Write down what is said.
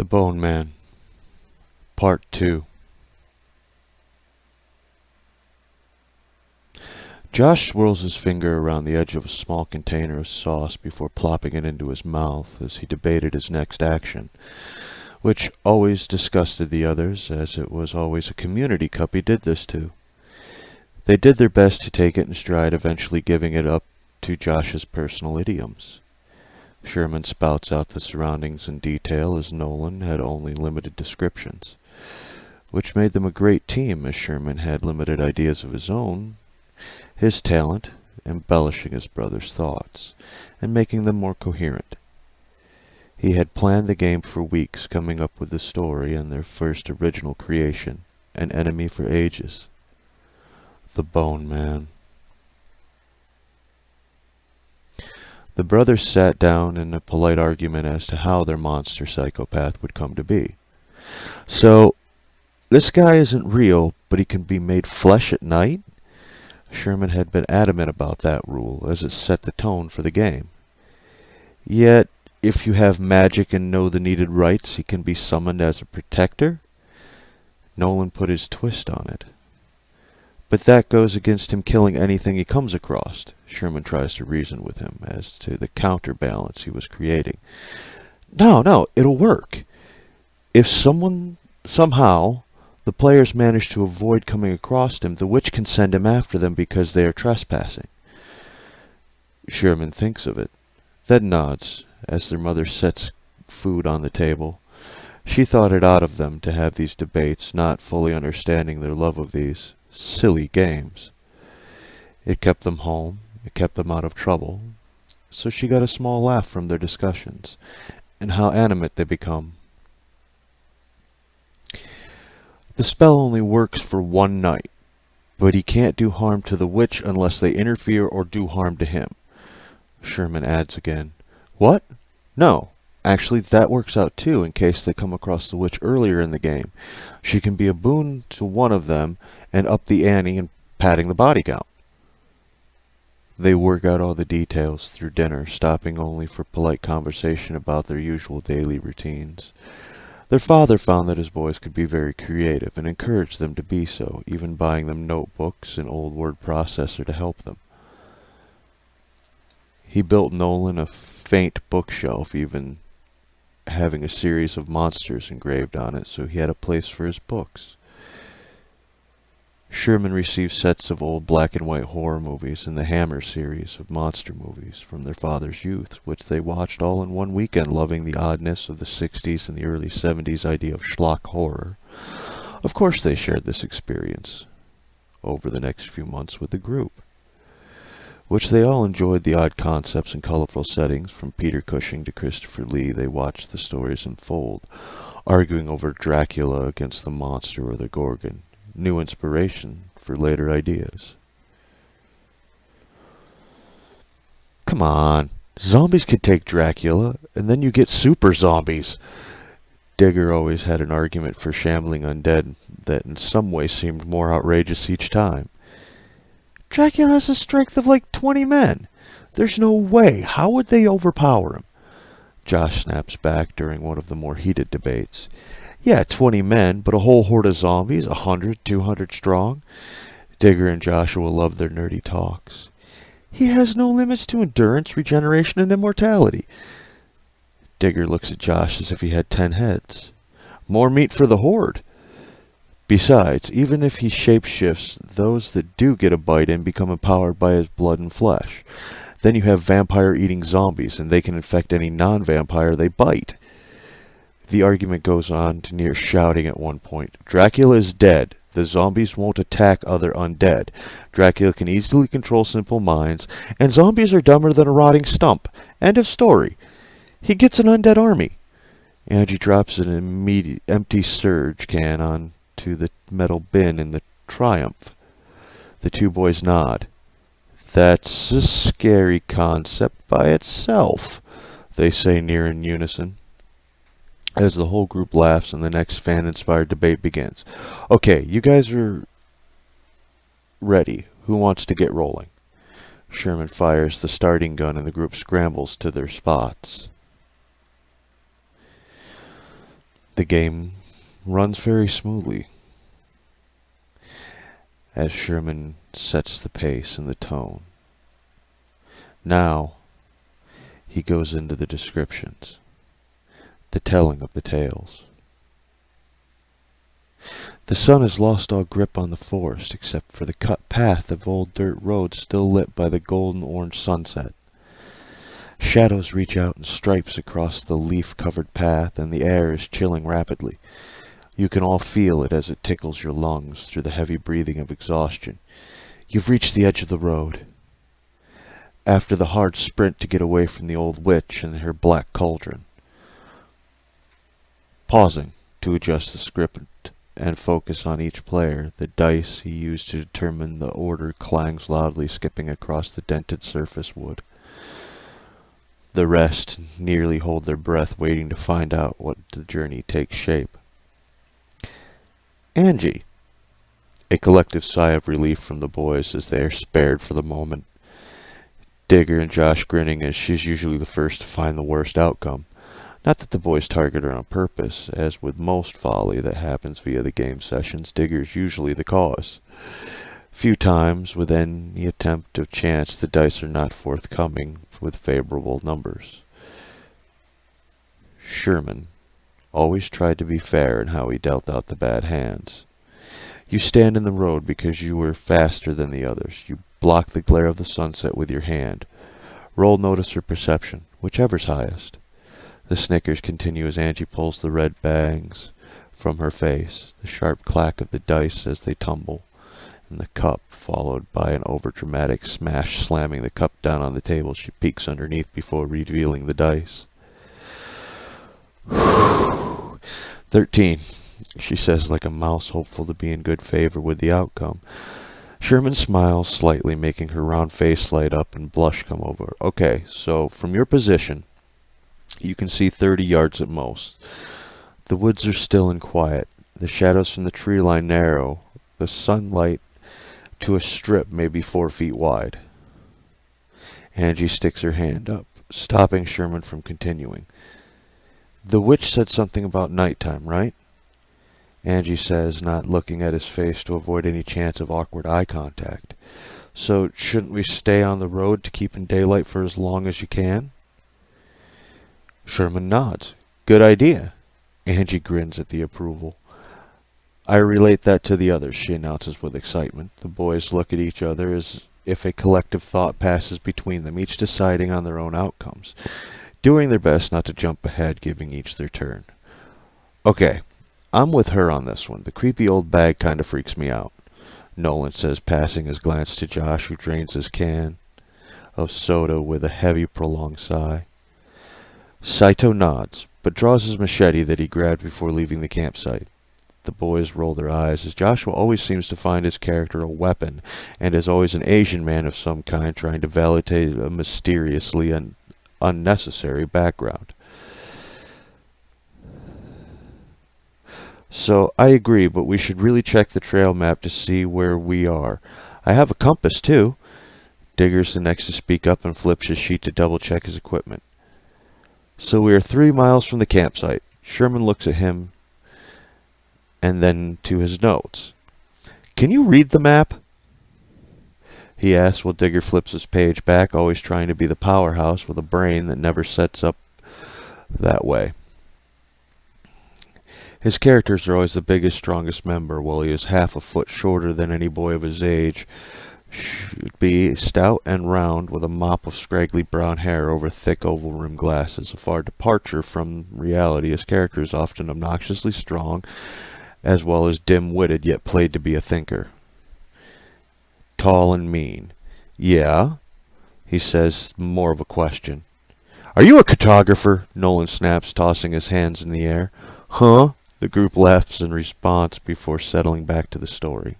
The Bone Man, Part 2. Josh swirls his finger around the edge of a small container of sauce before plopping it into his mouth as he debated his next action, which always disgusted the others, as it was always a community cup he did this to. They did their best to take it in stride, eventually giving it up to Josh's personal idioms. Sherman spouts out the surroundings in detail, as Nolan had only limited descriptions, which made them a great team, as Sherman had limited ideas of his own, his talent embellishing his brother's thoughts and making them more coherent. He had planned the game for weeks, coming up with the story and their first original creation, an enemy for ages. The Bone Man. The brothers sat down in a polite argument as to how their monster psychopath would come to be. So, this guy isn't real, but he can be made flesh at night? Sherman had been adamant about that rule, as it set the tone for the game. Yet, if you have magic and know the needed rites, he can be summoned as a protector? Nolan put his twist on it. But that goes against him killing anything he comes across. Sherman tries to reason with him as to the counterbalance he was creating. No, it'll work. If somehow, the players manage to avoid coming across him, the witch can send him after them because they are trespassing. Sherman thinks of it, then nods as their mother sets food on the table. She thought it out of them to have these debates, not fully understanding their love of these silly games. It kept them home, it kept them out of trouble, so she got a small laugh from their discussions, and how animate they become. The spell only works for one night, but he can't do harm to the witch unless they interfere or do harm to him. Sherman adds again. What? No. Actually, that works out too, in case they come across the witch earlier in the game. She can be a boon to one of them and up the ante in padding the body count. They work out all the details through dinner, stopping only for polite conversation about their usual daily routines. Their father found that his boys could be very creative and encouraged them to be so, even buying them notebooks and old word processor to help them. He built Nolan a faint bookshelf, even having a series of monsters engraved on it, so he had a place for his books. Sherman received sets of old black and white horror movies and the Hammer series of monster movies from their father's youth, which they watched all in one weekend, loving the oddness of the 60s and the early 70s idea of schlock horror. Of course they shared this experience over the next few months with the group, which they all enjoyed the odd concepts and colorful settings. From Peter Cushing to Christopher Lee, they watched the stories unfold, arguing over Dracula against the monster or the Gorgon, new inspiration for later ideas. Come on, zombies could take Dracula, and then you get super zombies. Digger always had an argument for shambling undead that in some way seemed more outrageous each time. Dracula has the strength of like 20 men. There's no way. How would they overpower him? Josh snaps back during one of the more heated debates. Yeah, 20 men, but a whole horde of zombies, 100, 200 strong. Digger and Joshua love their nerdy talks. He has no limits to endurance, regeneration, and immortality. Digger looks at Josh as if he had 10 heads. More meat for the horde. Besides, even if he shapeshifts, those that do get a bite in become empowered by his blood and flesh. Then you have vampire-eating zombies, and they can infect any non-vampire they bite. The argument goes on to near shouting at one point. Dracula is dead. The zombies won't attack other undead. Dracula can easily control simple minds, and zombies are dumber than a rotting stump. End of story. He gets an undead army. Angie drops an empty surge can onto the metal bin in the Triumph. The two boys nod. That's a scary concept by itself, they say near in unison, as the whole group laughs and the next fan-inspired debate begins. Okay, you guys are ready. Who wants to get rolling? Sherman fires the starting gun and the group scrambles to their spots. The game runs very smoothly as Sherman sets the pace and the tone. Now he goes into the descriptions, the telling of the tales. The sun has lost all grip on the forest except for the cut path of old dirt road still lit by the golden-orange sunset. Shadows reach out in stripes across the leaf-covered path, and the air is chilling rapidly. You can all feel it as it tickles your lungs through the heavy breathing of exhaustion. You've reached the edge of the road. After the hard sprint to get away from the old witch and her black cauldron. Pausing to adjust the script and focus on each player, the dice he used to determine the order clangs loudly, skipping across the dented surface wood. The rest nearly hold their breath, waiting to find out what the journey takes shape. Angie. A collective sigh of relief from the boys as they are spared for the moment. Digger and Josh grinning as she's usually the first to find the worst outcome. Not that the boys target her on purpose, as with most folly that happens via the game sessions, Digger's usually the cause. Few times, with any attempt of chance, the dice are not forthcoming with favorable numbers. Sherman always tried to be fair in how he dealt out the bad hands. You stand in the road because you were faster than the others. You block the glare of the sunset with your hand. Roll notice or perception, whichever's highest. The snickers continue as Angie pulls the red bangs from her face, the sharp clack of the dice as they tumble, and the cup, followed by an overdramatic smash slamming the cup down on the table. She peeks underneath before revealing the dice. 13, she says like a mouse hopeful to be in good favor with the outcome. Sherman smiles slightly, making her round face light up and blush come over her. Okay, so from your position, you can see 30 yards at most. The woods are still and quiet. The shadows from the tree line narrow. The sunlight to a strip maybe 4 feet wide. Angie sticks her hand up, stopping Sherman from continuing. The witch said something about nighttime, right? Angie says, not looking at his face to avoid any chance of awkward eye contact. So shouldn't we stay on the road to keep in daylight for as long as you can? Sherman nods. Good idea. Angie grins at the approval. I relate that to the others, she announces with excitement. The boys look at each other as if a collective thought passes between them, each deciding on their own outcomes, doing their best not to jump ahead, giving each their turn. Okay, I'm with her on this one. The creepy old bag kind of freaks me out, Nolan says, passing his glance to Josh, who drains his can of soda with a heavy, prolonged sigh. Saito nods, but draws his machete that he grabbed before leaving the campsite. The boys roll their eyes, as Joshua always seems to find his character a weapon, and is always an Asian man of some kind trying to validate a mysteriously and unnecessary background. So, I agree, but we should really check the trail map to see where we are. I have a compass, too. Digger's the next to speak up and flips his sheet to double-check his equipment. So we are 3 miles from the campsite. Sherman looks at him and then to his notes. Can you read the map? He asks while Digger flips his page back, always trying to be the powerhouse with a brain that never sets up that way. His characters are always the biggest, strongest member, while he is half a foot shorter than any boy of his age. Should be stout and round, with a mop of scraggly brown hair over thick oval-rimmed glasses. A far departure from reality. His character is often obnoxiously strong, as well as dim-witted, yet played to be a thinker. Tall and mean. Yeah? He says, more of a question. Are you a cartographer? Nolan snaps, tossing his hands in the air. Huh? The group laughs in response before settling back to the story.